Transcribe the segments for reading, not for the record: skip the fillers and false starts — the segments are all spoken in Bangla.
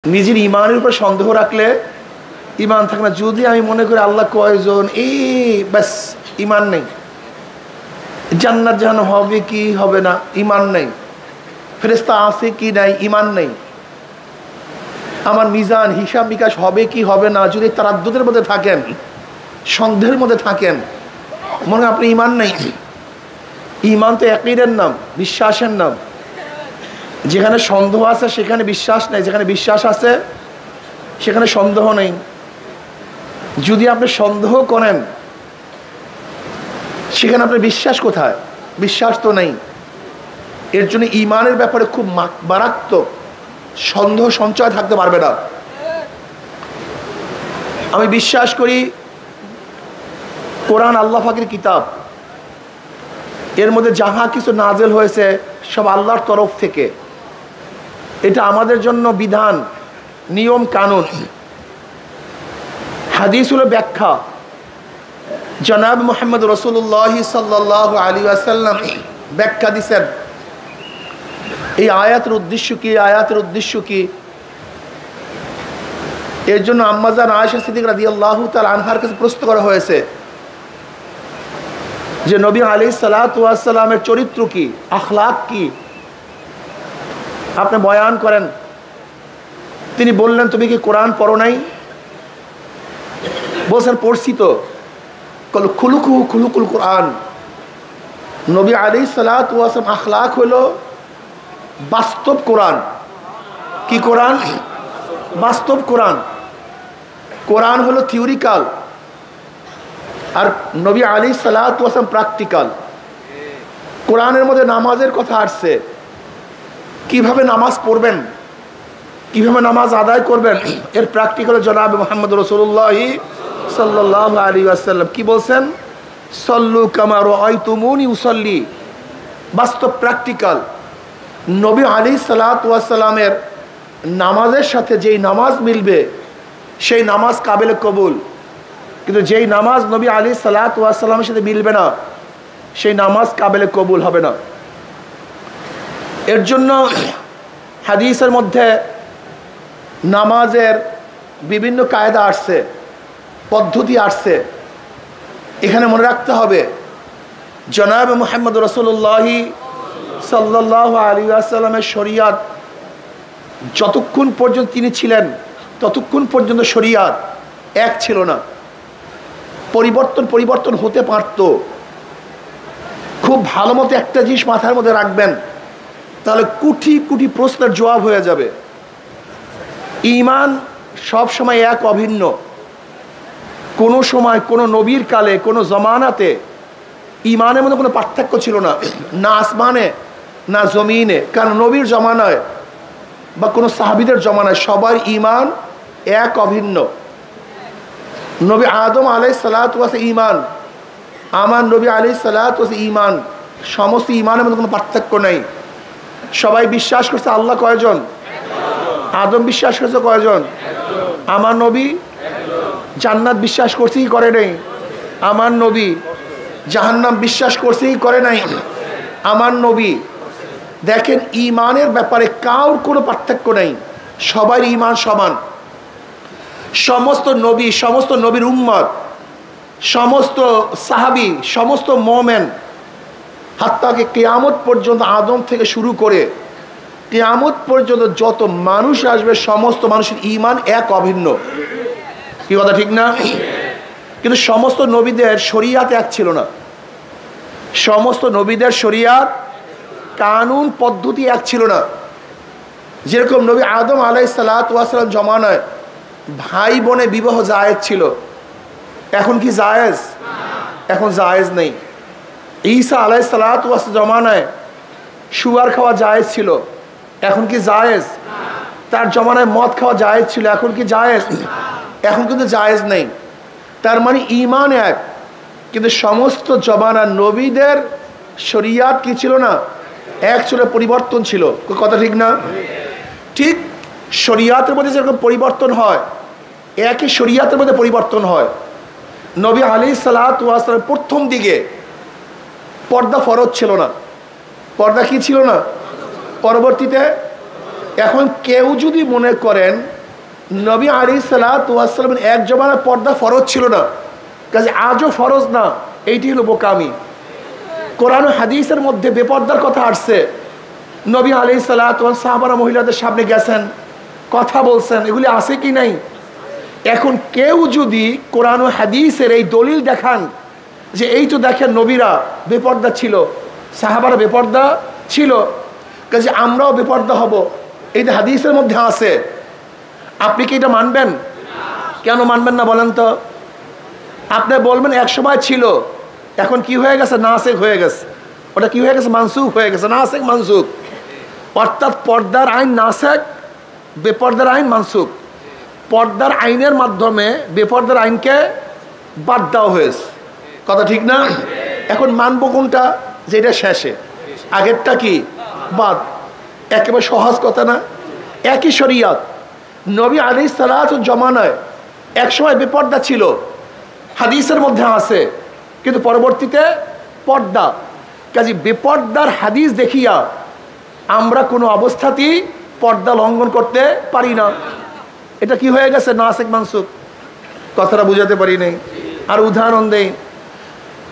নিজের ইমানের উপর সন্দেহ রাখলে ইমান থাকে না। যদি আমি মনে করি আল্লাহ কয়জন, এই ব্যাস ইমান নেই। জান্নাত জাহান্নাম হবে কি হবে না, ইমান নেই। ফেরেশতা আছে কি নাই, ইমান নেই। আমার মিজান হিসাব বিকাশ হবে কি হবে না, যদি তারাদ্দুদের মধ্যে থাকেন, সন্দেহের মধ্যে থাকেন, মনে হয় আপনি ইমান নেই। ইমান তো একইরের নাম, বিশ্বাসের নাম। যেখানে সন্দেহ আছে সেখানে বিশ্বাস নেই, যেখানে বিশ্বাস আছে সেখানে সন্দেহ নেই। যদি আপনি সন্দেহ করেন সেখানে আপনার বিশ্বাস কোথায়? বিশ্বাস তো নেই। এর জন্য ইমানের ব্যাপারে খুব মারাত্মক সন্দেহ সঞ্চয় থাকতে পারবে না। আমি বিশ্বাস করি কোরআন আল্লাহ পাকের কিতাব, এর মধ্যে যাহা কিছু নাজেল হয়েছে সব আল্লাহর তরফ থেকে। এটা আমাদের জন্য বিধান, নিয়ম কানুন। হাদিস হলো ব্যাখ্যা। জনাব মুহাম্মদ রাসূলুল্লাহ সাল্লাল্লাহু আলাইহি ওয়াসাল্লাম ব্যাখ্যা দিয়েছেন এই আয়াতের উদ্দেশ্য কি, আয়াতের উদ্দেশ্য কি। এর জন্য আম্মাজান আয়েশা সিদ্দিকা রাদিয়াল্লাহু তাআলা আনহার কাছে প্রশ্ন করা হয়েছে যে নবী আলাইহিস সালাতু ওয়াস সালামের চরিত্র কি, আখলাক কি, আপনি বয়ান করেন। তিনি বললেন, তুমি কি কোরআন পড়ো নাই? বলছেন পড়ছি তো। খুলুকুহু খুলুকুল কোরআন। নবী আলাইহিস সালাতু ওয়াস সালাম আখলাক হলো বাস্তব কোরআন। কি কোরআন? বাস্তব কোরআন। কোরআন হলো থিওরিক্যাল, আর নবী আলাইহিস সালাতু ওয়াস সালাম প্র্যাকটিক্যাল। কোরআনের মধ্যে নামাজের কথা আসছে, কিভাবে নামাজ পড়বেন, কিভাবে নামাজ আদায় করবেন, এর প্র্যাকটিক্যাল জনাব মুহাম্মদ রাসূলুল্লাহ সাল্লাল্লাহু আলাইহি ওয়াসাল্লাম কি বলছেন? সল্লু কামা রাআইতুমুনি উসাল্লি। বাস্তব প্র্যাকটিক্যাল। নবী আলাইহিস সালাতু ওয়াস সালামের নামাজের সাথে যেই নামাজ মিলবে সেই নামাজ কাবিলে কবুল, কিন্তু যেই নামাজ নবী আলাইহিস সালাতু ওয়াস সালামের সাথে মিলবে না সেই নামাজ কাবিলে কবুল হবে না। এর জন্য হাদিসের মধ্যে নামাজের বিভিন্ন কায়দা আসছে, পদ্ধতি আসছে। এখানে মনে রাখতে হবে জনাব মুহাম্মদ রাসূলুল্লাহ সাল্লাল্লাহু আলাইহি ওয়াসাল্লামের শরীয়ত যতক্ষণ পর্যন্ত তিনি ছিলেন ততক্ষণ পর্যন্ত শরীয়ত এক ছিল না। পরিবর্তন হতে পারত। খুব ভালো মতো একটা জিনিস মাথার মধ্যে রাখবেন, তাহলে কোটি কোটি প্রশ্নের জবাব হয়ে যাবে। ঈমান সব সময় এক, অভিন্ন। কোনো সময় কোনো নবীর কালে কোনো জমানাতে ঈমানের মধ্যে কোনো পার্থক্য ছিল না, না আসমানে না জমিনে। কারণ নবীর জমানায় বা কোনো সাহাবীদের জমানায় সবার ঈমান এক, অভিন্ন। নবী আদম আলাইহিস সালাতু ওয়াস ঈমান, আমার নবী আলাইহিস সালাতু ওয়াস ঈমান, সমস্ত ঈমানের মধ্যে কোনো পার্থক্য নেই। সবাই বিশ্বাস করছে আল্লাহ কয়জন? আদম বিশ্বাস করছে কয়জন? আমার নবী। জান্নাত বিশ্বাস করছে কি করে নাই? আমার নবী। জাহান্নাম বিশ্বাস করছে কি করে নাই? আমার নবী। দেখেন, ঈমানের ব্যাপারে কারোর কোনো পার্থক্য নেই, সবার ঈমান সমান। সমস্ত নবী, সমস্ত নবীর উম্মত, সমস্ত সাহাবী, সমস্ত মুমিন, হাত্তাকে কিয়ামত পর্যন্ত, আদম থেকে শুরু করে কিয়ামত পর্যন্ত যত মানুষ আসবে সমস্ত মানুষের ঈমান এক, অভিন্ন। কি কথা ঠিক না? কিন্তু সমস্ত নবীদের শরীয়ত এক ছিল না। সমস্ত নবীদের শরীয়ত, কানুন, পদ্ধতি এক ছিল না। যেরকম নবী আদম আলাইহিস সালাতু ওয়াস সালাম জমানায় ভাই বোনে বিবাহ জায়েজ ছিল, এখন কি জায়েজ? এখন জায়েজ নেই। ঈসা আলাইহিস সালাতু ওয়াস জমানায় সুগার খাওয়া জায়েজ ছিল, এখন কি জায়েজ? তার জমানায় মদ খাওয়া জায়েজ ছিল, এখন কি জায়েজ? এখন কিন্তু জায়েজ নেই। তার মানে ঈমান এক, কিন্তু সমস্ত জমানার নবীদের শরীয়ত কি ছিল না? এক ছিল, পরিবর্তন ছিল। কথা ঠিক না? ঠিক শরীয়তের মধ্যে যেরকম পরিবর্তন হয়, একই শরীয়তের মধ্যে পরিবর্তন হয়। নবী আলাইহিস সালাতু ওয়াস সালাম প্রথম দিকে পর্দা ফরজ ছিল না। পর্দা কি ছিল না? পরবর্তীতে এখন কেউ যদি মনে করেন নবী আলাইহিস সালাতু ওয়াস সালামের এক জমানায় পর্দা ফরজ ছিল না, কাজে আজও ফরজ না, এইটি হলো বোকামি। কোরআন ও হাদিসের মধ্যে বেপর্দার কথা আসছে। নবী আলাইহিস সালাতু ওয়াস সাহাবারা মহিলাদের সামনে গেছেন, কথা বলছেন, এগুলি আছে কি নাই? এখন কেউ যদি কোরআন ও হাদিসের এই দলিল দেখান যে এই তো দেখেন নবীরা বেপর্দা ছিল, সাহাবারা বেপর্দা ছিল, কাজে আমরাও বেপর্দা হব, এইটা হাদিসের মধ্যে আছে, আপনি কি এটা মানবেন? কেন মানবেন না বলেন তো? আপনি বলবেন এক সময় ছিল, এখন কি হয়ে গেছে? নাসেখ হয়ে গেছে। ওটা কি হয়ে গেছে? মানসুখ হয়ে গেছে। নাসেখ মানসুখ, অর্থাৎ পর্দার আইন নাসেখ, বেপর্দার আইন মানসুখ। পর্দার আইনের মাধ্যমে বেপর্দার আইনকে বাদ দেওয়া হয়েছে, কথা ঠিক না? এখন মানব কোনটা? যেটা শেষে, আগেরটা কি বাদ। একেবারে সহজ কথা না? একই শরিয়াত। নবী আলাইহিস সালাতু জমানায় একসময় বেপর্দা ছিল, হাদিসের মধ্যে আছে, কিন্তু পরবর্তীতে পর্দা। কাজে বেপর্দার হাদিস দেখিয়া আমরা কোনো অবস্থাতেই পর্দা লঙ্ঘন করতে পারি না। এটা কি হয়ে গেছে? নাসেখ মানসুখ। কথাটা বুঝাতে পারি নাই। আর উদাহরণ দেই,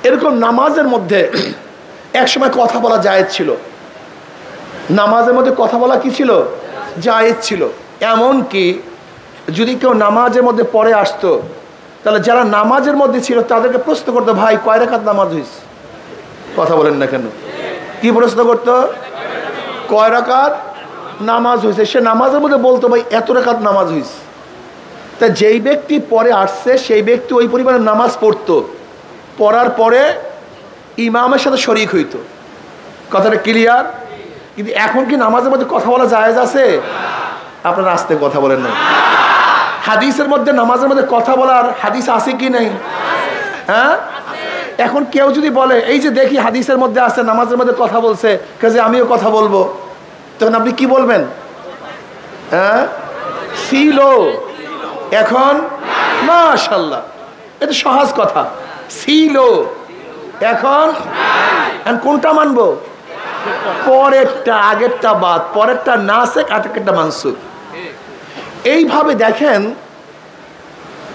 এরকম নামাজের মধ্যে একসময় কথা বলা জায়েজ ছিল। নামাজের মধ্যে কথা বলা কি ছিল? জায়েজ ছিল। এমন কি যদি কেউ নামাজের মধ্যে পরে আসতো, তাহলে যারা নামাজের মধ্যে ছিল তাদেরকে প্রশ্ন করতো, ভাই কয় রাকাত নামাজ হইছে? কথা বলেন না কেন? কি প্রশ্ন করতো? কয় রাকাত নামাজ হয়েছে? সে নামাজের মধ্যে বলতো, ভাই এত রাকাত নামাজ হয়েছে। তা যেই ব্যক্তি পরে আসছে সেই ব্যক্তি ওই পরিমাণে নামাজ পড়তো, পড়ার পরে ইমামের সাথে শরীক হইতো। কথাটা ক্লিয়ার? কিন্তু এখন কি নামাজের মধ্যে কথা বলা জায়েজ আছে? আপনারা আস্তে কথা বলেন না। হাদিসের মধ্যে নামাজের মধ্যে কথা বলার হাদিস আছে কি নেই? হ্যাঁ, এখন কেউ যদি বলে এই যে দেখি হাদিসের মধ্যে আছে নামাজের মধ্যে কথা বলছে, কাজে আমিও কথা বলবো, তখন আপনি কি বলবেন? হ্যাঁ, ছিল, এখন মাশাআল্লাহ, এটা সহজ কথা। ছিল, এখন কোনটা মানবো? পরেরটা, আগেরটা বাদ, পরেরটা নাসেখ, আগেরটা মানসুখ। এইভাবে দেখেন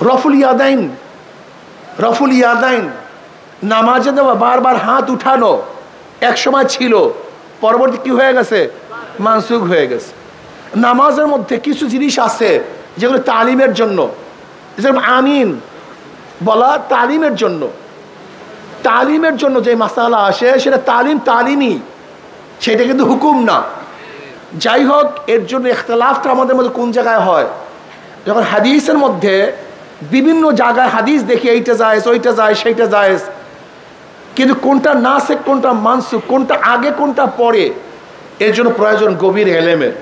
রফুল ইয়াদাইন, রফুল ইয়াদাইন নামাজে দেওয়া, বারবার হাত উঠানো এক সময় ছিল, পরবর্তী কি হয়ে গেছে? মানসুখ হয়ে গেছে। নামাজের মধ্যে কিছু জিনিস আছে যেগুলো তালিমের জন্য, যেরকম আমিন বলা তালিমের জন্য। তালিমের জন্য যে মাসালা আসে সেটা তালিমই, সেটা কিন্তু হুকুম না। যাই হোক, এর জন্য ইখতিলাফটা আমাদের মধ্যে কোন জায়গায় হয়? যখন হাদিসের মধ্যে বিভিন্ন জায়গায় হাদিস দেখি এইটা জায়েজ, ওইটা জায়েজ, সেইটা জায়েজ, কিন্তু কোনটা নাসেখ, কোনটা মানসুখ, কোনটা আগে, কোনটা পরে, এর জন্য প্রয়োজন গভীর ইলমের।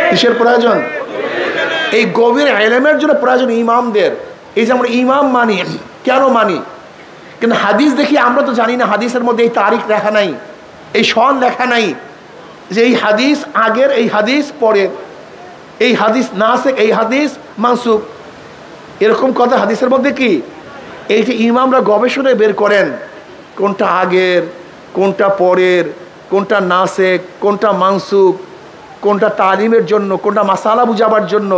কিসের প্রয়োজন? এই গভীর ইলমের জন্য প্রয়োজন ইমামদের। এই যে আমরা ইমাম মানি, কেন মানি? কিন্তু হাদিস দেখি আমরা তো জানি না হাদিসের মধ্যে এই তারিখ লেখা নাই, এই সন লেখা নাই যে এই হাদিস আগের, এই হাদিস পরের, এই হাদিস নাসেখ, এই হাদিস মানসুখ, এরকম কথা হাদিসের মধ্যে কি? এইটা ইমামরা গবেষণায় বের করেন কোনটা আগের, কোনটা পরের, কোনটা নাসেখ, কোনটা মানসুখ, কোনটা তালিমের জন্য, কোনটা মাসালা বুঝাবার জন্য।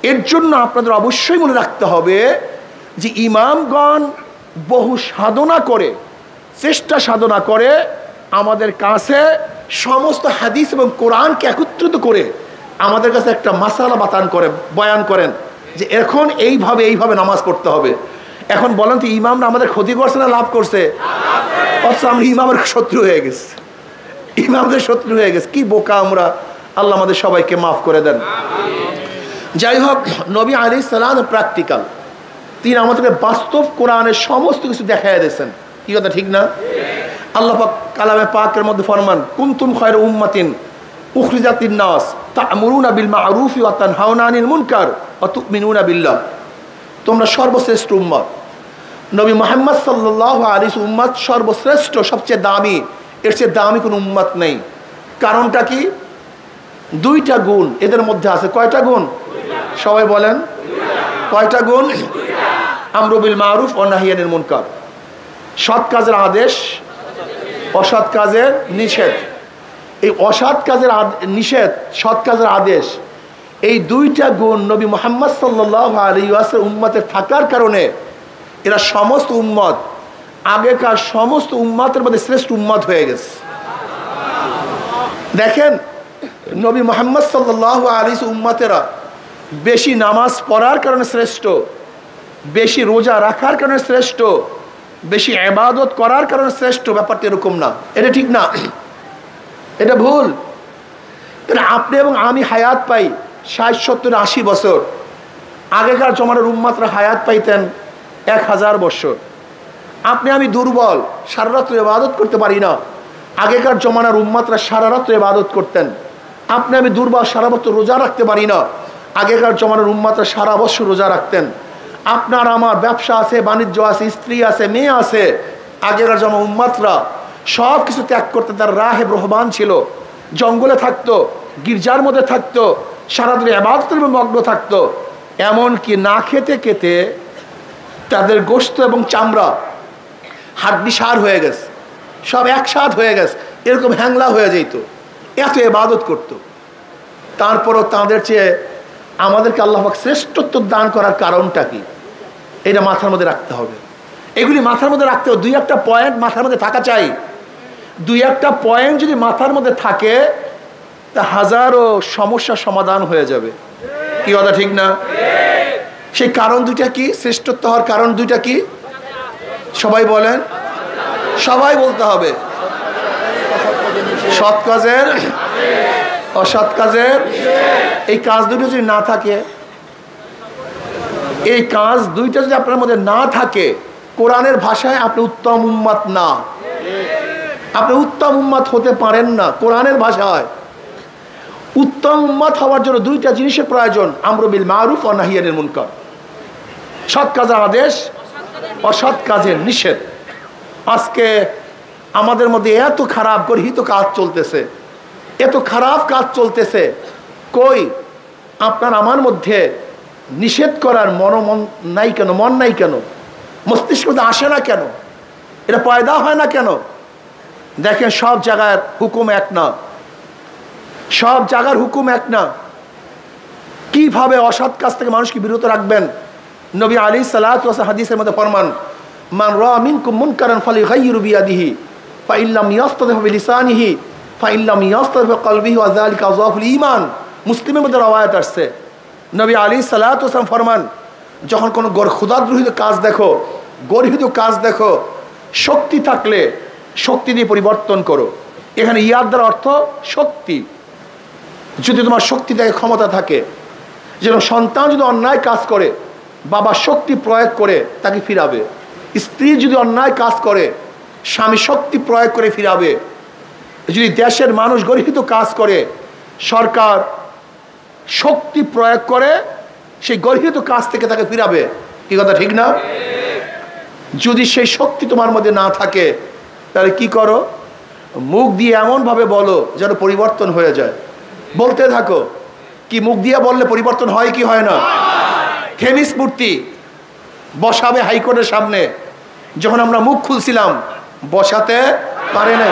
এর জন্য আপনাদের অবশ্যই মনে রাখতে হবে যে ইমামগণ বহু সাধনা করে, চেষ্টা সাধনা করে আমাদের কাছে সমস্ত হাদিস এবং কোরআনকে একত্রিত করে আমাদের কাছে একটা মাসালা বয়ান করেন যে এখন এইভাবে নামাজ পড়তে হবে। এখন বলেন তো ইমামরা আমাদের ক্ষতি করছে না লাভ করছে? অথচ আমরা ইমামের শত্রু হয়ে গেছি, ইমামদের শত্রু হয়ে গেছে। কি বোকা আমরা! আল্লাহ আমাদের সবাইকে মাফ করে দেন। যাই হোক, নবী আলাইহিস সালাম প্র্যাকটিক্যাল, তিনি আমাদেরকে বাস্তব কোরআনের সমস্ত কিছু দেখাইয়া দিয়েছেন। কি কথা ঠিক না? আল্লাহ পাক কালামে পাকের মধ্যে ফরমান, কুনতুম খায়রা উম্মাতিন উখরিজাত লিন-নাস তা'মুরুনা বিল মা'রুফি ওয়া তানহাউনা আনিল মুনকার ওয়া তু'মিনুনা বিল্লাহ। তোমরা সর্বশ্রেষ্ঠ উম্মত। নবী মুহাম্মদ সাল্লাল্লাহু আলাইহি ওয়াসাল্লাম উম্মত সর্বশ্রেষ্ঠ, সবচেয়ে দামি, এর চেয়ে দামি কোনো উম্মত নেই। কারণটা কি? দুইটা গুণ এদের মধ্যে আছে। কয়টা গুণ? সবাই বলেন, কয়টা গুণ? আমরু বিল মা'রুফ ওয়া নাহয়ু আনিল মুনকার, সৎ কাজের আদেশ, অসৎ কাজের নিষেধ। এই অসৎ কাজের নিষেধ, সৎ কাজের আদেশ, এই দুইটা গুণ নবী মুহাম্মদ সাল্লাল্লাহু আলাইহি ওয়াসাল্লাম উম্মতের থাকার কারণে এরা সমস্ত উম্মত, আগেকার সমস্ত উম্মতের মধ্যে শ্রেষ্ঠ উম্মত হয়ে গেছে। দেখেন নবী মুহাম্মদ সাল্লাল্লাহু আলাইহি উম্মতেরা বেশি নামাজ পড়ার কারণে শ্রেষ্ঠ, বেশি রোজা রাখার কারণে শ্রেষ্ঠ, বেশি ইবাদত করার কারণে শ্রেষ্ঠ। ব্যাপারটা এরকম না, এটা ঠিক না, এটা ভুল। তাহলে আপনি এবং আমি হায়াত পাই 60, 70, 80 বছর। আগেকার জমানার উম্মতরা হায়াত পাইতেন 1000 বছর। আপনি আমি দুর্বল, সারা রাত্র ইবাদত করতে পারি না। আগেকার জমানার উম্মতরা সারা রাত্র ইবাদত করতেন। আপনি আমি দুর্বল, সারা বছর রোজা রাখতে পারি না। আগেকার জমানার উম্মতরা সারা বছর রোজা রাখতেন। আপনার আমার ব্যবসা আছে, বাণিজ্য আছে, স্ত্রী আছে, মেয়ে আছে। আগেকার জমা উম্মতরা সব কিছু ত্যাগ করতে তার রাহেব রহমান ছিল, জঙ্গলে থাকতো, গির্জার মধ্যে থাকতো, সারাদিন ইবাদতের মগ্ন থাকতো। এমনকি না খেতে খেতে তাদের গোশত এবং চামড়া হাড্ডি সার হয়ে গেছে, সব একসাথ হয়ে গেছে, এরকম হ্যাংলা হয়ে যেত, এত ইবাদত করত। তারপরও তাদের চেয়ে আমাদেরকে আল্লাহ পাক শ্রেষ্ঠত্ব দান করার কারণটা কি, এটা মাথার মধ্যে রাখতে হবে। এগুলি মাথার মধ্যে রাখতে হবে। 2-1টা পয়েন্ট মাথার মধ্যে থাকা চাই। 2-1টা পয়েন্ট যদি মাথার মধ্যে থাকে তা হাজারো সমস্যার সমাধান হয়ে যাবে। কি কথা ঠিক না? সেই কারণ দুইটা কি? শ্রেষ্ঠত্ব হওয়ার কারণ দুইটা কি? সবাই বলেন, সবাই বলতে হবে। সৎ কাজের, অসৎ কাজের, এই কাজ দুটো যদি না থাকে, এই কাজ দুইটা যদি আপনার মধ্যে না থাকে, কোরআনের ভাষায় আপনি উত্তম উম্মত না, আপনি উত্তম উম্মত হতে পারেন না। কোরআনের ভাষায় উত্তম উম্মত হওয়ার জন্য দুইটা জিনিসের প্রয়োজন, আমরু বিল মারুফ ও নাহি আনিল মুনকার। সৎ কাজের আদেশ, অসৎ কাজের নিষেধ। আজকে আমাদের মধ্যে এত খারাপ গর্হিত কাজ চলতেছে, এত খারাপ কাজ চলতেছে। কই আপনার আমার মধ্যে নিষেধ করার মন নাই কেন? মন নাই কেন? মস্তিষ্ক আসে না কেন? এটা পয়দা হয় না কেন? দেখেন সব জায়গার হুকুম এক না, সব জায়গার হুকুম এক না। কিভাবে অসৎ কাজ থেকে মানুষকে বিরত রাখবেন? নবী আলাইহিস সালাতু ওয়াস সালাম হাদিসের মধ্যে ফরমান, মান রাআ মিনকুম মুনকারান ফালিগাইয়িরু বিয়াদিহি ফাইন লাম ইয়াস্তাতিফ বিলিসানিহি ফাইন লাম ইয়াস্তাতিফ বিকলবিহি ওয়া যালিকা আযআফুল ঈমান। মুসলিমের মধ্যে রওয়ায়াত আসছে, নবী আলাইহিস সালাতু ওয়াস সালাম ফরমান, যখন কোনো খোদাদ্রোহিত কাজ দেখো, গর্হিত কাজ দেখো, শক্তি থাকলে শক্তি দিয়ে পরিবর্তন করো। এখানে ইয়াদ দ্বারা অর্থ শক্তি। যদি তোমার শক্তি থাকে, ক্ষমতা থাকে, যেন সন্তান যদি অন্যায় কাজ করে, বাবা শক্তি প্রয়োগ করে তাকে ফিরাবে। স্ত্রী যদি অন্যায় কাজ করে, স্বামী শক্তি প্রয়োগ করে ফিরাবে। যদি দেশের মানুষ গর্হিত কাজ করে, সরকার শক্তি প্রয়োগ করে সেই গর্হিত কাজ থেকে তাকে ফিরাবে। কি কথা ঠিক না? যদি সেই শক্তি তোমার মধ্যে না থাকে, তাহলে কি করো? মুখ দিয়ে এমনভাবে বলো যেন পরিবর্তন হয়ে যায়। বলতে থাকো। কি মুখ দিয়ে বললে পরিবর্তন হয় কি হয় না? থেমিস মূর্তি বসাবে হাইকোর্টের সামনে, যখন আমরা মুখ খুলছিলাম বসাতে পারে না।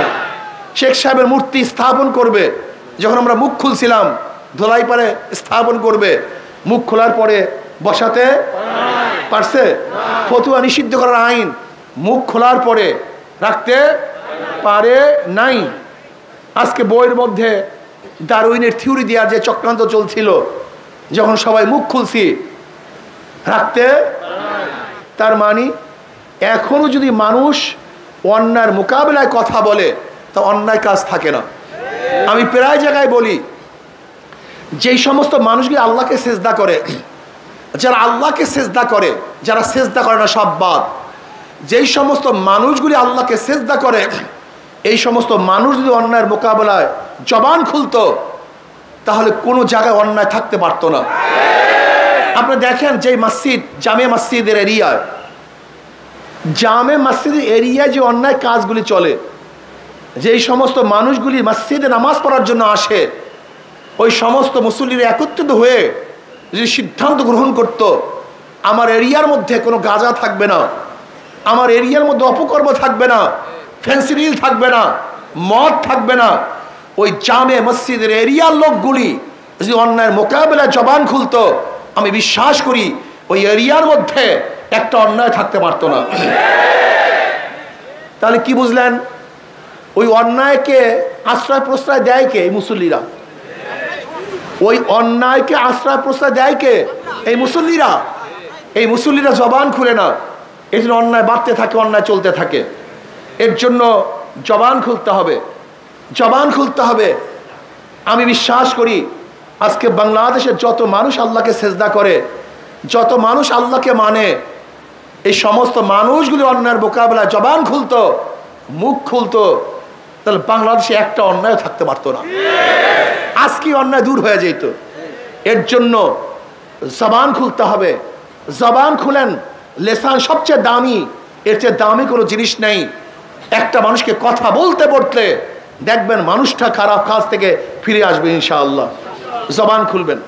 শেখ সাহেবের মূর্তি স্থাপন করবে, যখন আমরা মুখ খুলছিলাম ধোলাই পারে স্থাপন করবে, মুখ খোলার পরে বসাতে পারছে? ফতুয়া নিষিদ্ধ করার আইন মুখ খোলার পরে রাখতে পারে নাই। আজকে বইয়ের মধ্যে ডারউইনের থিওরি দেওয়ার যে চক্রান্ত চলছিল, যখন সবাই মুখ খুলছি রাখতে, তার মানে এখনো যদি মানুষ অন্যায়ের মোকাবেলায় কথা বলে তা অন্যায় কাজ থাকে না। আমি প্রায় জায়গায় বলি, যেই সমস্ত মানুষগুলি আল্লাহকে সেজদা করে, যারা আল্লাহকে সেজদা করে, যারা সেজদা করে না সব বাদ, যেই সমস্ত মানুষগুলি আল্লাহকে সেজদা করে, এই সমস্ত মানুষ যদি অন্যায়ের মোকাবেলায় জবান খুলতো, তাহলে কোনো জায়গায় অন্যায় থাকতে পারতো না। আপনি দেখেন যে মসজিদ, জামে মসজিদের এরিয়ায়, জামে মসজিদের এরিয়ায় যে অন্যায় কাজগুলি চলে, যেই সমস্ত মানুষগুলি মসজিদে নামাজ পড়ার জন্য আসে, ওই সমস্ত মুসল্লিরা একত্রিত হয়ে যদি সিদ্ধান্ত গ্রহণ করত, আমার এরিয়ার মধ্যে কোনো গাঁজা থাকবে না, আমার এরিয়ার মধ্যে অপকর্ম থাকবে না, ফেন্সিডিল থাকবে না, মদ থাকবে না, ওই জামে মসজিদের এরিয়ার লোকগুলি যদি অন্যায়ের মোকাবেলায় জবান খুলতো, আমি বিশ্বাস করি ওই এরিয়ার মধ্যে একটা অন্যায় থাকতে পারতো না। তাহলে কি বুঝলেন? ওই অন্যায়কে আশ্রয় প্রশ্রয় দেয় কে? এই মুসল্লিরা। ওই অন্যায়কে আশ্রয় প্রশ্রয় দেয় কে? এই মুসল্লিরা। এই মুসল্লিরা জবান খুলে না, এই জন্য অন্যায় বাড়তে থাকে, অন্যায় চলতে থাকে। এর জন্য জবান খুলতে হবে, জবান খুলতে হবে। আমি বিশ্বাস করি আজকে বাংলাদেশের যত মানুষ আল্লাহকে সেজদা করে, যত মানুষ আল্লাহকে মানে, এই সমস্ত মানুষগুলি অন্যায়ের মোকাবেলায় জবান খুলতো, মুখ খুলতো, তাহলে বাংলাদেশে একটা অন্যায় থাকতে পারতো না। আজকে অন্যায় দূর হয়ে যেত। এর জন্য জবান খুলতে হবে। জবান খুলেন। লেসান সবচেয়ে দামি, এর চেয়ে দামি কোনো জিনিস নেই। একটা মানুষকে কথা বলতে বলতে দেখবেন মানুষটা খারাপ কাজ থেকে ফিরে আসবে ইনশাআল্লাহ। জবান খুলবেন।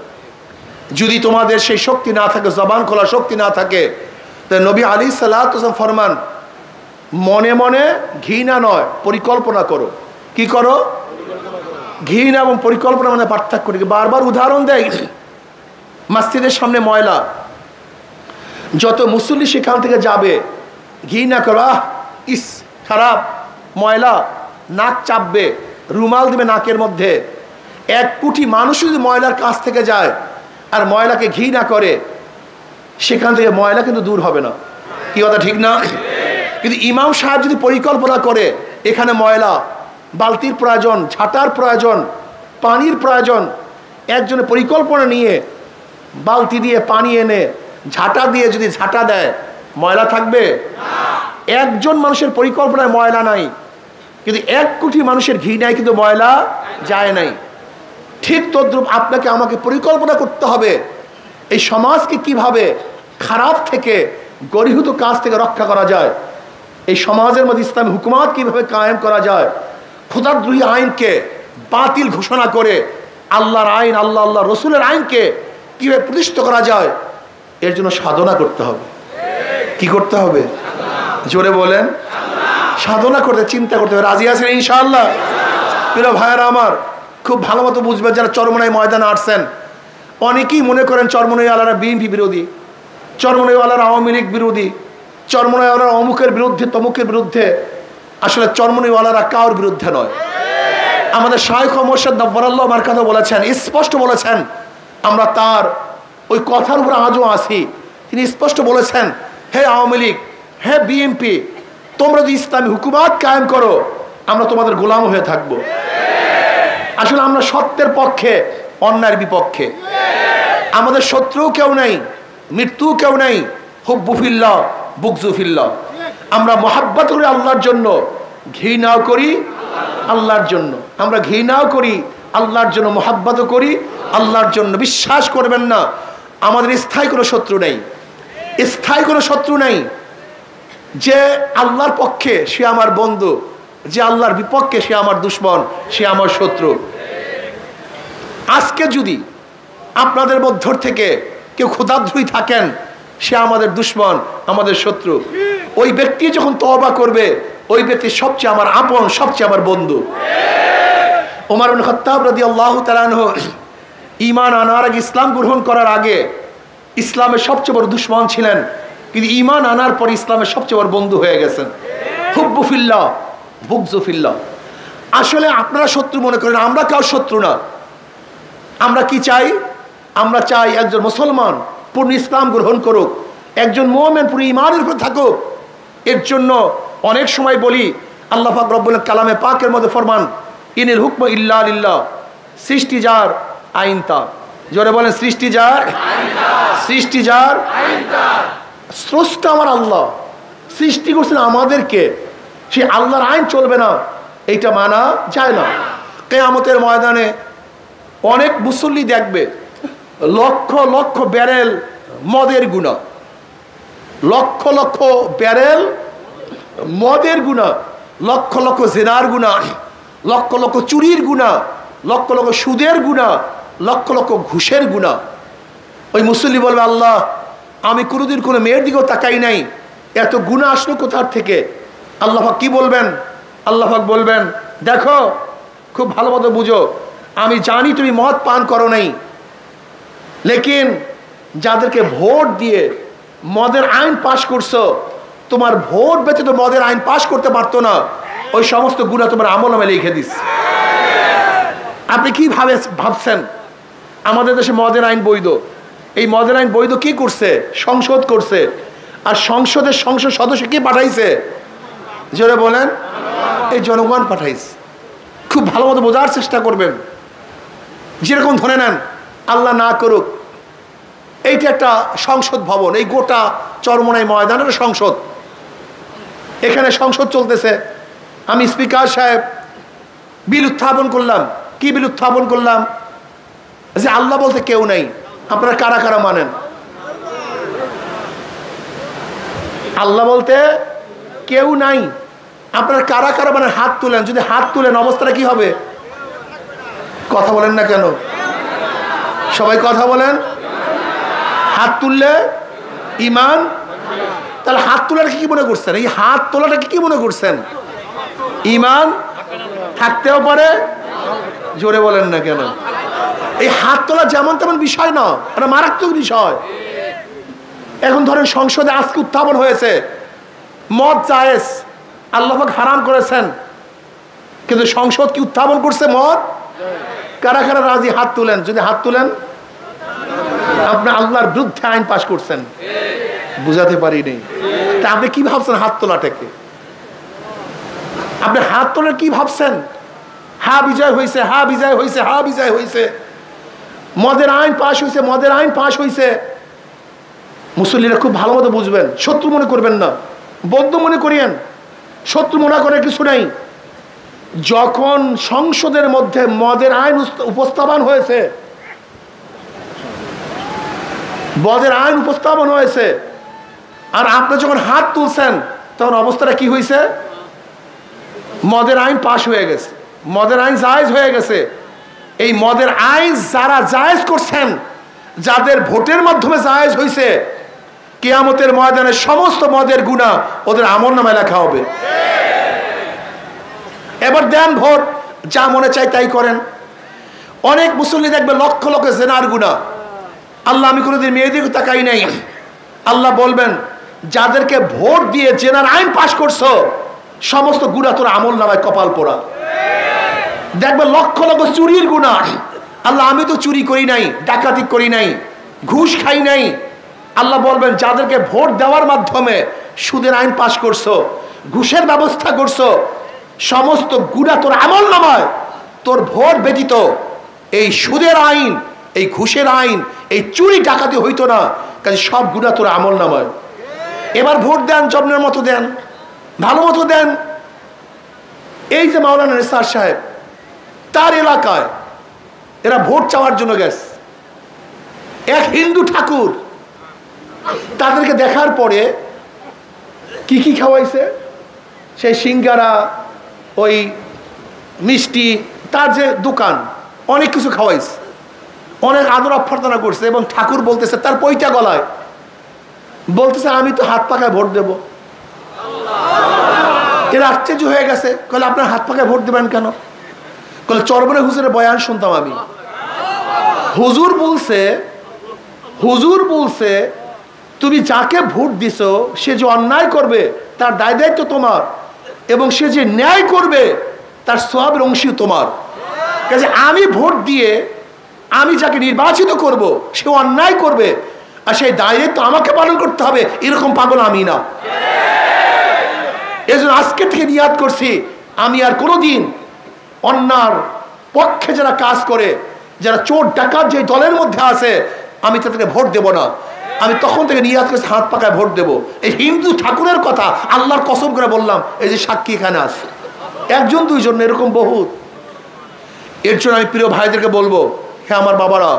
যদি তোমাদের সেই শক্তি না থাকে, জবান খোলার শক্তি না থাকে, তাই নবী আলাইহিস সালাতু ওয়াস সালাম ফরমান, মনে মনে ঘৃণা নয়, পরিকল্পনা করো। কি করো? ঘৃণা এবং পরিকল্পনা মানে পার্থক্য কি? বারবার উদাহরণ দেয়। মসজিদের সামনে ময়লা, যত মুসল্লি সেখান থেকে যাবে, ঘৃণা করো, আহ ইস খারাপ ময়লা, নাক চাপবে, রুমাল দিবে নাকের মধ্যে। 1 কোটি মানুষ যদি ময়লার কাছ থেকে যায় আর ময়লাকে ঘৃণা করে, সেখান থেকে ময়লা কিন্তু দূর হবে না। কি কথা ঠিক না? কিন্তু ইমাম সাহেব যদি পরিকল্পনা করে, এখানে ময়লা, বালতির প্রয়োজন, ঝাঁটার প্রয়োজন, পানির প্রয়োজন, একজনের পরিকল্পনা নিয়ে বালতি দিয়ে পানি এনে ঝাঁটা দিয়ে যদি ঝাঁটা দেয়, ময়লা থাকবে? একজন মানুষের পরিকল্পনায় ময়লা নাই, কিন্তু 1 কোটি মানুষের ঘৃণায় কিন্তু ময়লা যায় নাই। ঠিক তদ্রূপ আপনাকে আমাকে পরিকল্পনা করতে হবে এই সমাজকে কিভাবে খারাপ থেকে, গরিহূত কাজ থেকে রক্ষা করা যায়, এই সমাজের মধ্যে ইসলামী হুকুমাত কিভাবে কায়েম করা যায়, খোদাদ্রোহী আইনকে বাতিল ঘোষণা করে আল্লাহর আইন, আল্লাহ রসুলের আইনকে কিভাবে প্রতিষ্ঠিত করা যায়, এর জন্য সাধনা করতে হবে। কি করতে হবে? জোরে বলেন। সাধনা করতে, চিন্তা করতে হবে। রাজি আছেন ইনশাআল্লাহ? প্রিয় ভাইয়েরা আমার, খুব ভালো মতো বুঝবেন যারা চরমনাই ময়দানে আসছেন। অনেকেই মনে করেন চরমনাইওয়ালারা বিএনপি বিরোধী, চরমনাইওয়ালারা আওয়ামী লীগ বিরোধী, চরমনাইওয়ালারা অমুকের বিরুদ্ধে তমুকের বিরুদ্ধে। আসলে চরমনাইওয়ালারা কারোর বিরুদ্ধে নয়। আমাদের শাইখ ও মুর্শিদ নব্বরাল্লাহ আমার কথা বলেছেন, স্পষ্ট বলেছেন, আমরা তার ওই কথার উপর আজও আছি। তিনি স্পষ্ট বলেছেন, হে আওয়ামী লীগ, হে বিএনপি, তোমরা যদি ইসলামী হুকুমাত কায়েম করো, আমরা তোমাদের গোলাম হয়ে থাকব। আসলে আমরা সত্যের পক্ষে, অন্যায়ের বিপক্ষে। আমাদের শত্রু কেউ নেই, মৃত্যু কেউ নেই। হুব্বু ফিল্লাহ বুগযু ফিল্লাহ। আমরা মহাব্বত করি আল্লাহর জন্য, ঘৃণাও করি আল্লাহর জন্য। আমরা ঘৃণাও করি আল্লাহর জন্য, মহাব্বতও করি আল্লাহর জন্য। বিশ্বাস করবেন না, আমাদের স্থায়ী কোনো শত্রু নেই, স্থায়ী কোনো শত্রু নেই। যে আল্লাহর পক্ষে সে আমার বন্ধু, যে আল্লাহর বিপক্ষে সে আমার দুশ্মন, সে আমার শত্রু। আজকে যদি আপনাদের মধ্য থেকে কেউ খোদাদ্রোহী থাকেন, সে আমাদের দুশ্মন, আমাদের শত্রু। ওই ব্যক্তি যখন তওবা করবে, ওই ব্যক্তি সবচেয়ে আমার আপন, সবচেয়ে আমার বন্ধু। ওমর ইবনে খাত্তাব রাদিয়াল্লাহু তাআলা আনহু ঈমান আনার আগে, ইসলাম গ্রহণ করার আগে ইসলামের সবচেয়ে বড় দুশ্মন ছিলেন, কিন্তু ঈমান আনার পর ইসলামের সবচেয়ে বড় বন্ধু হয়ে গেছেন। হুব্বু ফিল্লাহ বুগযু ফিল্লাহ। আসলে আপনারা শত্রু মনে করেন, আমরা কাউ শত্রু না। আমরা কি চাই? আমরা চাই একজন মুসলমান পূর্ণ ইসলাম গ্রহণ করুক, একজন মুমিন পুরো ঈমানের উপর থাকুক। এর জন্য অনেক সময় বলি, আল্লাহ পাক রব্বুল কালামে পাকের মধ্যে ফরমান, ইনিল হুকমু ইল্লা লিল্লাহ। সৃষ্টি যার, আইন তার। জোরে বলেন, সৃষ্টি যার, সৃষ্টি যার, স্রষ্টা আমার আল্লাহ। সৃষ্টি করছেন আমাদেরকে, সে আল্লাহর আইন চলবে না, এইটা মানা যায় না। কিয়ামতের ময়দানে অনেক মুসল্লি দেখবে লক্ষ লক্ষ ব্যারেল মদের গুনাহ, লক্ষ লক্ষ ব্যারেল মদের গুনাহ, লক্ষ লক্ষ জিনার গুনাহ, লক্ষ লক্ষ চুরির গুনাহ, লক্ষ লক্ষ সুদের গুনাহ, লক্ষ লক্ষ ঘুষের গুনাহ। ওই মুসল্লি বলবে, আল্লাহ আমি কোনোদিন কোনো মেয়ের দিকেও তাকাই নাই, এত গুনাহ আসলো কোথার থেকে? আল্লাহ পাক কি বলবেন? আল্লাহ পাক বলবেন, দেখো খুব ভালো মতো বুঝো, আমি জানি তুমি মদ পান করো নাই, লেকিন যাদেরকে ভোট দিয়ে মদের আইন পাশ করছো, তোমার ভোট ব্যতীত মদের আইন পাশ করতে পারতো না, ওই সমস্ত গুনাহ তোমার আমলনামায় লিখে দিস। আপনি কি ভাবছেন আমাদের দেশে মদের আইন বৈধ? এই মদের আইন বৈধ কি করছে? সংসদ করছে। আর সংসদের সংসদ সদস্য কি পাঠাইছে? জোরে বলেন, এই জনগণ পাঠাইছে। খুব ভালো মতো বোঝার চেষ্টা করবেন। যেরকম ধরে নেন, আল্লাহ না করুক, এইটা একটা সংসদ ভবন, এই গোটা চরমোনাই ময়দানের সংসদ, এখানে সংসদ চলতেছে। আমি স্পিকার সাহেব বিল উত্থাপন করলাম। কি বিল উত্থাপন করলাম? যে আল্লাহ বলতে কেউ নাই। আপনারা কারা কারা মানেন? আল্লাহ বলতে কেউ নাই। আপনারা কারা কারা মানেন? হাত তুলেন। যদি হাত তুলেন অবস্থাটা কি হবে? কথা বলেন না কেন? সবাই কথা বলেন। হাত তুললে ইমান। তাহলে হাত তোলাটা কি মনে করছেন? এই হাত তোলাটা কি মনে করছেন? ইমান থাকতেও পারে। জোরে বলেন না কেন? এই হাত তোলা যেমন তেমন বিষয় না, এটা মারাত্মক বিষয়। এখন ধরেন সংসদে আজকে উত্থাপন হয়েছে মদ জায়েজ, আল্লাহ পাক হারাম করেছেন, কিন্তু সংসদ কি উত্থাপন করছে মদ? কারা কারা রাজি? হাত তুলেন। যদি হাত তুলেন, আপনি আল্লাহর বিরুদ্ধে আইন পাশ করছেন। বুঝাতে পারিনি। তা আপনি কি ভাবছেন হাত তোলাটাকে? আপনি হাত তোলার কি ভাবছেন? হা বিজয় হয়েছে, হা বিজয় হয়েছে, হা বিজয় হয়েছে, মদের আইন পাশ হয়েছে, মদের আইন পাশ হয়েছে। মুসল্লিরা খুব ভালো মতো বুঝবেন, শত্রু মনে করবেন না, বন্ধু মনে করিয়েন। শত্রু মনে করে কিছু নাই। যখন সংসদের মধ্যে মদের আইন উপস্থাপন হয়েছে, মদের আইন উপস্থাপন হয়েছে, আর আপনি যখন হাত তুলছেন, তখন অবস্থাটা কি হয়েছে? মদের আইন পাশ হয়ে গেছে, মদের আইন জায়েজ হয়ে গেছে। এই মদের আইন যারা জায়েজ করছেন, যাদের ভোটের মাধ্যমে জায়েজ হয়েছে, কিয়ামতের ময়দানে সমস্ত মদের গুনাহ ওদের আমলনামায় লেখা হবে। এবার দেন ভোট, যা মনে চাই তাই করেন। অনেক মুসল্লি দেখবে লক্ষ লক্ষ জেনার গুনাহ। আল্লাহ, আমি কোনোদিন মেয়েদিকে তাকাই নাই। আল্লাহ বলবেন, যাদেরকে ভোট দিয়ে জেনার আইন পাশ করছো, সমস্ত গুনাহ তোর আমলনামায় কপাল পোড়া। দেখবে লক্ষ লক্ষ চুরির গুনাহ। আল্লাহ, আমি তো চুরি করি নাই, ডাকাতি করি নাই, ঘুষ খাই নাই। আল্লাহ বলবেন, যাদেরকে ভোট দেওয়ার মাধ্যমে সুদের আইন পাশ করছো, ঘুষের ব্যবস্থা করছো, সমস্ত গুনাহ তোর আমলনামায়, তোর ভোট ব্যতীত এই সুদের আইন, এই ঘুষের আইন, এই চুরি ডাকাতি হইতো না, কাজে সব গুনাহ তোর আমলনামায়। এবার ভোট দেন, জন্মের মতো দেন, ভালো মতো দেন। এই যে মাওলানা নিসার সাহেব, তার এলাকায় এরা ভোট চাওয়ার জন্য গেছে। এক হিন্দু ঠাকুর তাদেরকে দেখার পরে কি কি খাওয়াইছে? সেই সিঙ্গারা, ওই মিষ্টি, তার যে দোকান, অনেক কিছু খাওয়াইছে, অনেক আদর অভ্যর্থনা করছে। এবং ঠাকুর বলতেছে, তার পৈটা গলায় বলতেছে, আমি তো হাত পাকায় ভোট দেব। এরা আশ্চর্য হয়ে গেছে, বলে আপনার হাত পাকায় ভোট দেবেন কেন? বলে চরমনে হুজুরের বয়ান শুনতাম আমি, হুজুর বলছে তুমি যাকে ভোট দিছো সে যে অন্যায় করবে তার দায় দায়িত্ব তোমার, এবং সে যে ন্যায় করবে তার সওয়াবের অংশী তোমার। কাজে আমি ভোট দিয়ে আমি যাকে নির্বাচিত করব, সে অন্যায় করবে, আর সেই দায় দায়িত্ব আমাকে পালন করতে হবে, এরকম পাগল আমি না। এজন্য আজকে থেকে নিয়াত করছি, আমি আর কোনোদিন অন্যার পক্ষে যারা কাজ করে, যারা চোর ডাকাত যে দলের মধ্যে আছে, আমি তাদেরকে ভোট দেব না। আমি তখন থেকে নিয়াত করেছি হাত পাকায় ভোট দেব। এই হিন্দু ঠাকুরের কথা আল্লাহর কসম করে বললাম, এই যে সাক্ষী এখানে আছে, একজন দুইজন, এরকম বহুত। এর জন্য আমি প্রিয় ভাইদেরকে বলবো, হে আমার বাবারা,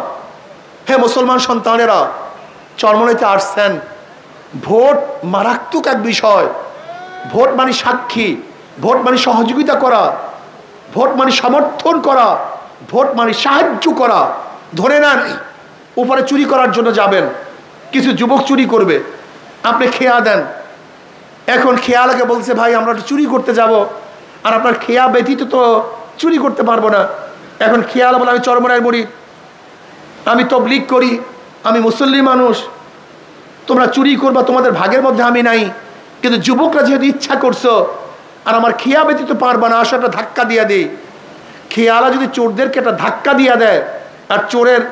হে মুসলমান সন্তানেরা, চরমনাইতে আসছেন, ভোট মারাত্মক এক বিষয়। ভোট মানে সাক্ষী, ভোট মানে সহযোগিতা করা, ভোট মানে সমর্থন করা, ভোট মানে সাহায্য করা। ধরে নেন উপরে চুরি করার জন্য যাবেন, কিছু যুবক চুরি করবে, আপনি খেয়া দেন। এখন খেয়ালাকে বলছে, ভাই আমরা চুরি করতে যাব, আর আপনার খেয়া ব্যতীত তো চুরি করতে পারবো না। এখন খেয়াল বলে আমি চরমরায় মরি, আমি তবলিগ করি, আমি মুসল্লি মানুষ, তোমরা চুরি করবা, তোমাদের ভাগের মধ্যে আমি নাই। কিন্তু যুবকরা যেহেতু ইচ্ছা করছো, আর আমার খেয়া ব্যতীত পারবা না, আসো একটা ধাক্কা দিয়ে দিই। খেয়ালা যদি চোরদেরকে একটা ধাক্কা দিয়ে দেয় আর চোরের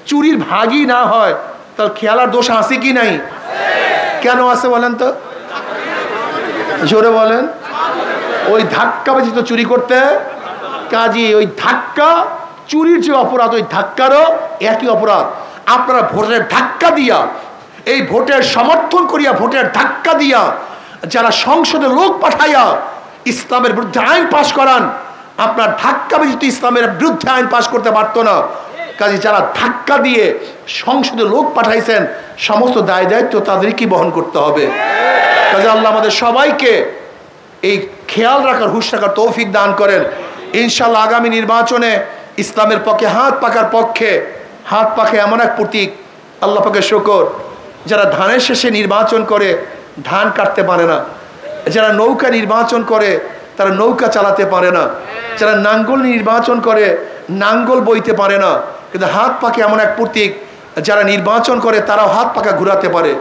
চুরির ভাগই না হয়, তাহলে খেয়ালার দোষ আছে কি নাই? কেন আছে বলেন তো, জোরে বলেন। ওই ধাক্কা ব্যতীত চুরি করতে, কাজী ওই ধাক্কা চুরির যে অপরাধ, ওই ধাক্কারও একই অপরাধ। আপনারা ভোটের ধাক্কা দিয়া, এই ভোটের সমর্থন করিয়া, ভোটের ধাক্কা দিয়া যারা সংসদে লোক পাঠাইয়া ইসলামের বিরুদ্ধে আইন পাশ করান, আপনার ধাক্কা ব্যতীত ইসলামের বিরুদ্ধে আইন পাশ করতে পারতো না। কাজে যারা ধাক্কা দিয়ে সংসদে লোক পাঠাইছেন, সমস্ত দায় দায়িত্ব তাদেরকে বহন করতে হবে। কাজে আল্লাহ আমাদের সবাইকে এই খেয়াল রাখার, হুঁশ রাখার তৌফিক দান করেন। ইনশাআল্লাহ আগামী নির্বাচনে ইসলামের পক্ষে হাত পাকার পক্ষে, হাত পাখে এমন এক প্রতীক, আল্লাহ পাকের শুকর, যারা ধানের শেষে নির্বাচন করে ধান কাটতে পারে না, যারা নৌকা নির্বাচন করে তারা নৌকা চালাতে পারে না, যারা নাঙ্গল নির্বাচন করে নাঙ্গল বইতে পারে না, কিন্তু হাত পাকে এমন এক প্রতীক, যারা নির্বাচন করে তারাও হাত পাকা ঘুরাতে পারে,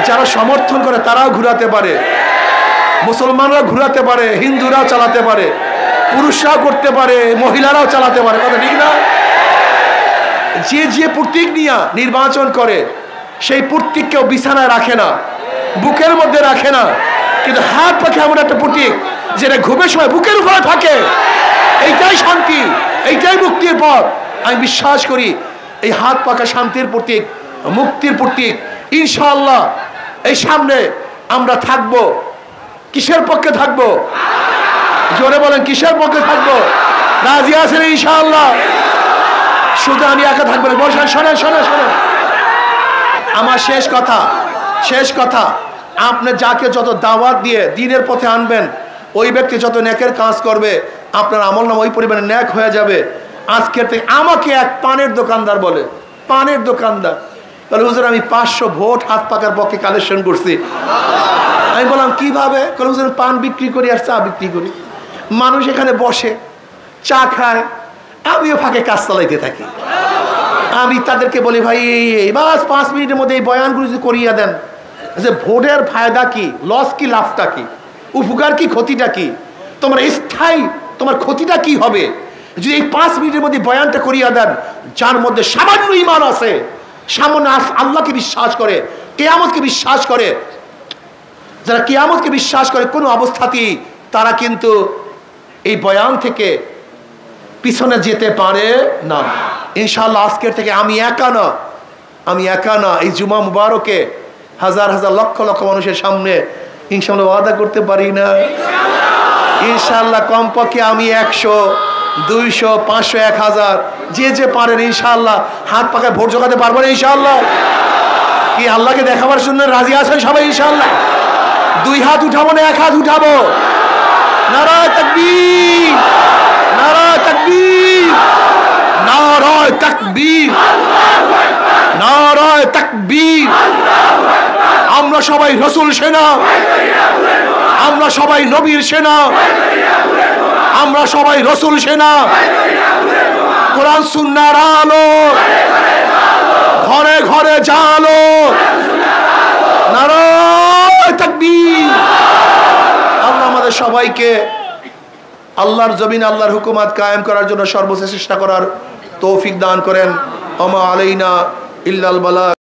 যারা সমর্থন করে তারাও ঘুরাতে পারে, মুসলমানরা ঘুরাতে পারে, হিন্দুরাও চালাতে পারে, পুরুষরাও করতে পারে, মহিলারাও চালাতে পারে, কথা ঠিক না? যে যে প্রতীক নিয়ে নির্বাচন করে সেই প্রতীক কেউ বিছানায় রাখে না, বুকের মধ্যে রাখে না, কিন্তু হাত পাখে এমন একটা প্রতীক যেটা ঘুমের সময় বুকের উপরে থাকে। এইটাই শান্তি, এইটাই মুক্তির পথ। আমি বিশ্বাস করি এই হাত পাকা শান্তির প্রতীক, মুক্তির প্রতীক। ইনশাআল্লাহ এই সামনে আমরা থাকবো। কিসের পক্ষে থাকবো? জোরে বলেন, কিসের পক্ষে থাকবো? রাজি আছেন ইনশাআল্লাহ? শুধু আমি একা থাকবো না, বলছেন শোনেন শোনেন শোনেন, আমার শেষ কথা, আপনি যাকে যত দাওয়াত দিয়ে দিনের পথে আনবেন, ওই ব্যক্তি যত নেকের কাজ করবে, আপনার আমল নাম ওই পরিমাণে নেক হয়ে যাবে। আজকের থেকে আমাকে এক পানের দোকানদার বলে, পানের দোকানদার বলে, হুজুর আমি 500 ভোট হাত পাকার পক্ষে কালেকশন করছি। আমি বললাম কিভাবে? বলে, হুজুর পান বিক্রি করি আর চা বিক্রি করি, মানুষ এখানে বসে চা খায়, আমিও ফাঁকে কাজ চালাইতে থাকি। আমি তাদেরকে বলি, ভাই এই বাস 5 মিনিটের মধ্যে এই বয়ানগুলো যদি করিয়ে দেন, যে ভোটের ফায়দা কি, লস কি, লাভটা কি, উপকার কি, ক্ষতিটা কি, তোমার স্থায়ী তোমার ক্ষতিটা কি হবে যদি এই 5 মিনিটের মধ্যে বয়ানটা করিয়া দেন। যার মধ্যে সামান্য ঈমান আছে, সামান্য আল্লাহকে বিশ্বাস করে, কিয়ামতকে বিশ্বাস করে, যারা কিয়ামতকে বিশ্বাস করে কোনো অবস্থাতেই তারা কিন্তু এই বয়ান থেকে পিছনে যেতে পারে না। ইনশাআল্লাহ আজকের থেকে আমি একা না, এই জুমা মুবারকে হাজার হাজার লক্ষ লক্ষ মানুষের সামনে ইনশাআল্লাহ ওয়াদা করতে পারি না? ইনশাআল্লাহ কমপক্ষে আমি 100, 200, 500, 1000 যে পারেন ইনশাআল্লাহ হাত পাকায় ভোট জোগাতে পারবো না ইনশাআল্লাহ? কি আল্লাহকে দেখাবার জন্য রাজি আছেন সবাই ইনশাআল্লাহ? 2 হাত উঠাবো না 1 হাত উঠাবো? নারায়ে তাকবীর, নারায়ে তাকবীর, নারায়ে তাকবীর, নারায়ে তাকবীর। আমরা সবাই রাসূল সেনা, আমরা সবাই নবীর সেনা, আমরা সবাই রাসূল সেনা। কোরআন সুন্নাহর আলো ঘরে ঘরে জালো, নারায়ে তাকবীর। আল্লাহ আমাদের সবাইকে আল্লাহর জমিন, আল্লাহর হুকুমত কায়েম করার জন্য সর্বোচ্চ চেষ্টা করার তৌফিক দান করেন। ওমা আলাইনা ইল্লাল বালাগ।